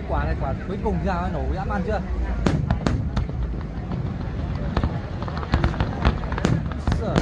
Quả này quả cuối cùng ra nổ dã man chưa? Sợ.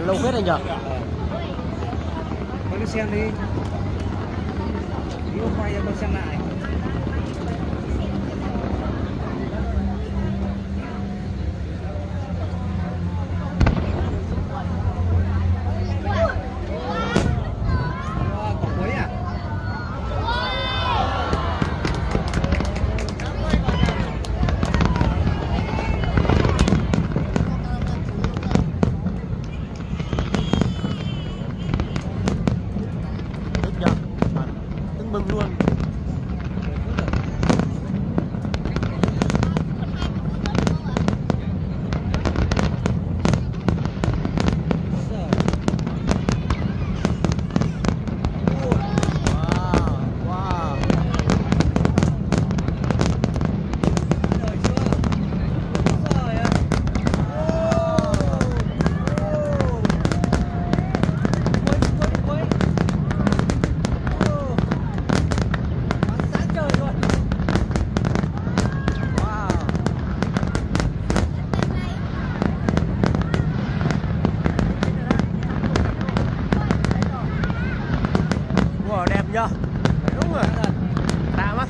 Lâu phết anh nhở? Con đi xem đi. Đi quay cho con xem lại. Quả quấy à? Tưng bừng luôn.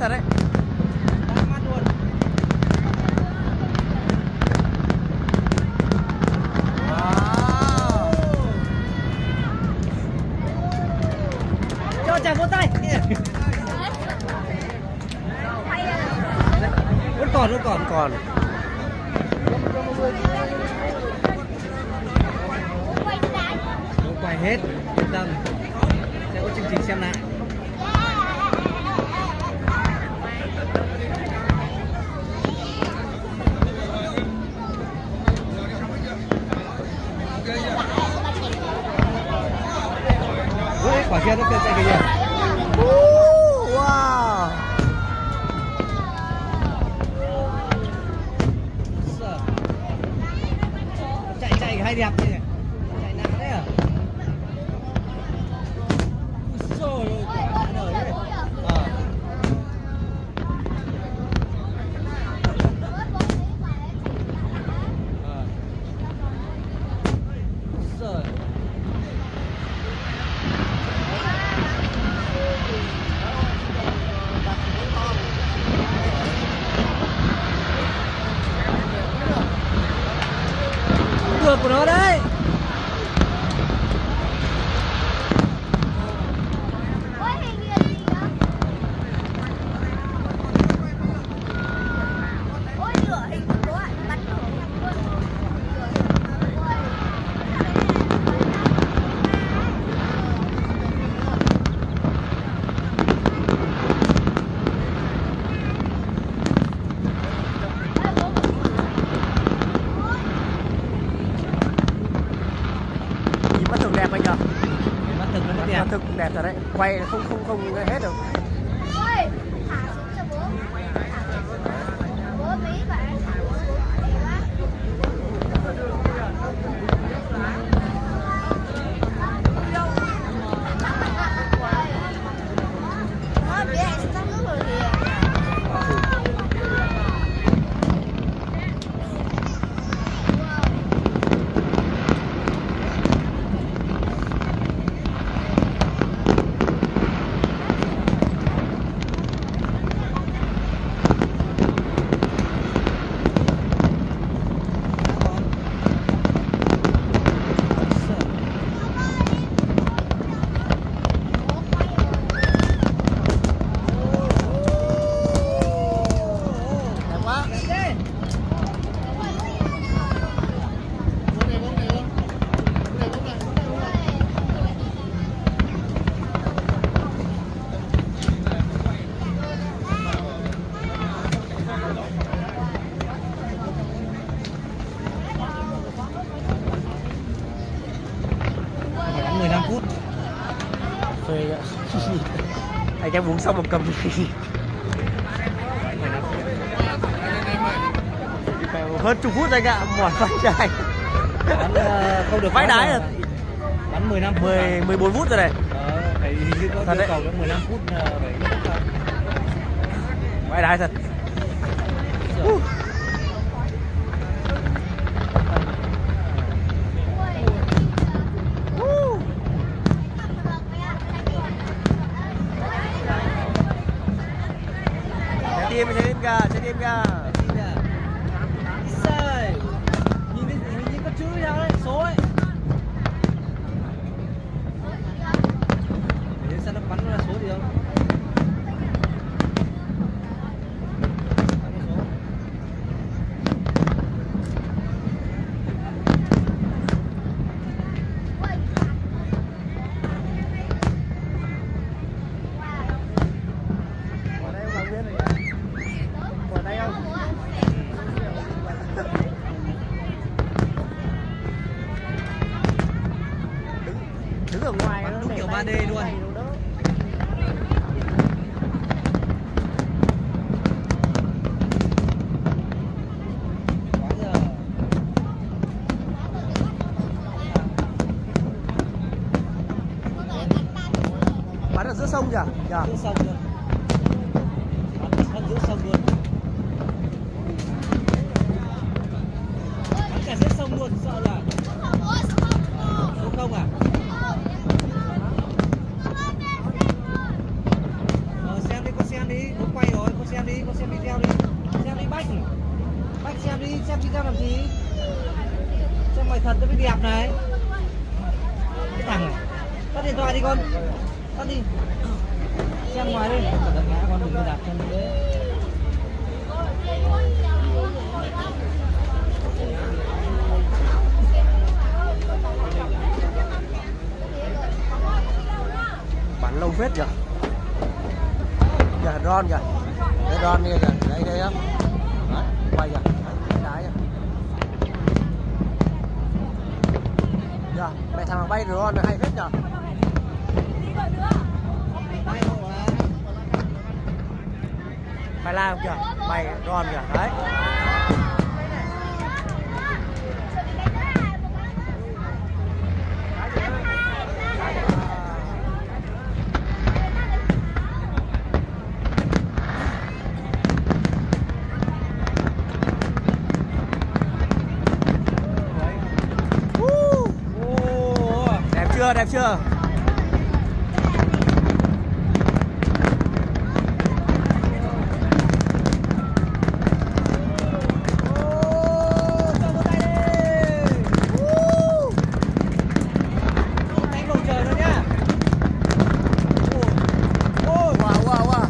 thật đấy. Đã mắt luôn. Wow. Cho chàng vỗ tay. Vẫn còn. Còn Không quay hết, yên tâm. Sẽ có chương trình xem lại. Ui, quả kia nó chạy kìa. wow. Sợ. Chạy hay đẹp nhỉ. Chạy nặng đấy à. Ui xôi ơi, quả đời đấy. Sợ. Được của nó đấy. Nhìn mắt thường đẹp anh nhờ. Mắt thực nó đẹp. Mắt thường cũng đẹp thật đấy. Quay không hết được. Ôi, thả xuống cho bố. Bố Mỹ bạn thả xuống. Nó bị ảnh sang nước rồi kìa. Đẹp quá. Bắn 15 phút. Phê ạ. Anh em uống xong một cầm. Hơn chục phút anh ạ, mỏi vai trai. Bắn không được Vãi đái rồi. Bắn 15 phút. 14 phút rồi này. Phải hình như có Thật yêu đấy. cầu cái 15 phút phải kết thúc thôi. Vãi đái thật. Trái tim kìa, trái tim kìa. Trời. Hình như có chữ nào đấy, số ấy. Để xem nó bắn ra số gì không. Bắn cái số. Ở đây không biết này. Ở đây không? Đứng ở ngoài Bắn nó đúng để kiểu tay 3D tay luôn. nó đỡ. Quá giờ. Bắn ở giữa sông kìa. Nhờ. Giữa sông luôn. Bắn giữa sông luôn. Bắn cả giữa sông luôn, sợ là số không à? Xem đi, con xem đi, bố quay rồi. rồi, con xem video đi. Xem đi Bách. Bách xem video làm gì? Xem mày thật với đẹp này. Cái thằng này. Tắt điện thoại đi con. Tắt đi. Xem ngoài đi. Cẩn thận ngã con đừng có đạp chân đấy. Bắn lâu phết nhỉ. Kìa Ron kìa. Đấy Ron kia kìa. Đây á. Đấy, quay kìa. Đấy, đá kìa. Kìa, mẹ thằng bay Ron hay phết nhỉ. Bay lao kìa. Bay Ron kìa. Đấy. Đẹp chưa? Đánh bầu trời nữa nhá. Wow.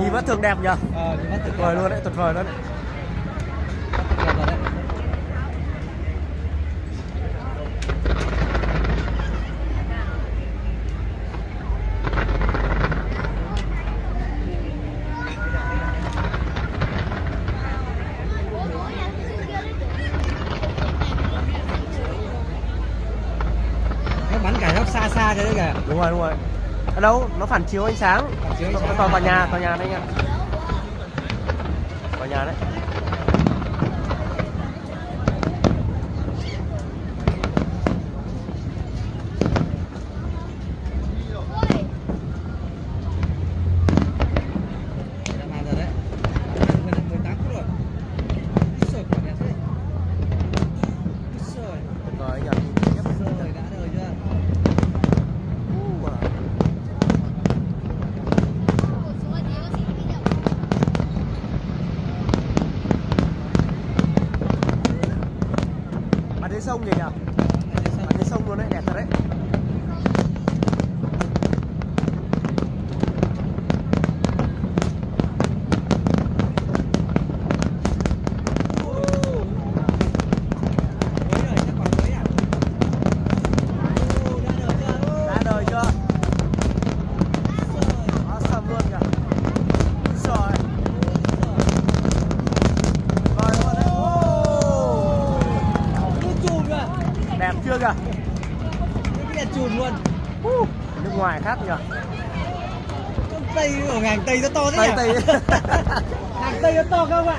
Nhìn mắt thường đẹp nhỉ? Tuyệt vời luôn đấy, tuyệt vời luôn đấy. Nó bắn cả góc xa xa cho đấy kìa. Đúng rồi. Ở đâu? Nó phản chiếu ánh sáng. Nó tòa nhà đấy nha. Tòa nhà đấy. Bắn sông gì nhỉ? Bắn sông luôn đấy, đẹp thật đấy. Đã đời chưa? Awesome luôn kìa. Rồi. Đẹp chưa kìa? Cái đèn chùm luôn. Nước ngoài khác nhỉ? Tây ở hàng Tây nó to thế nhỉ? Tây. Hàng Tây nó to không ạ?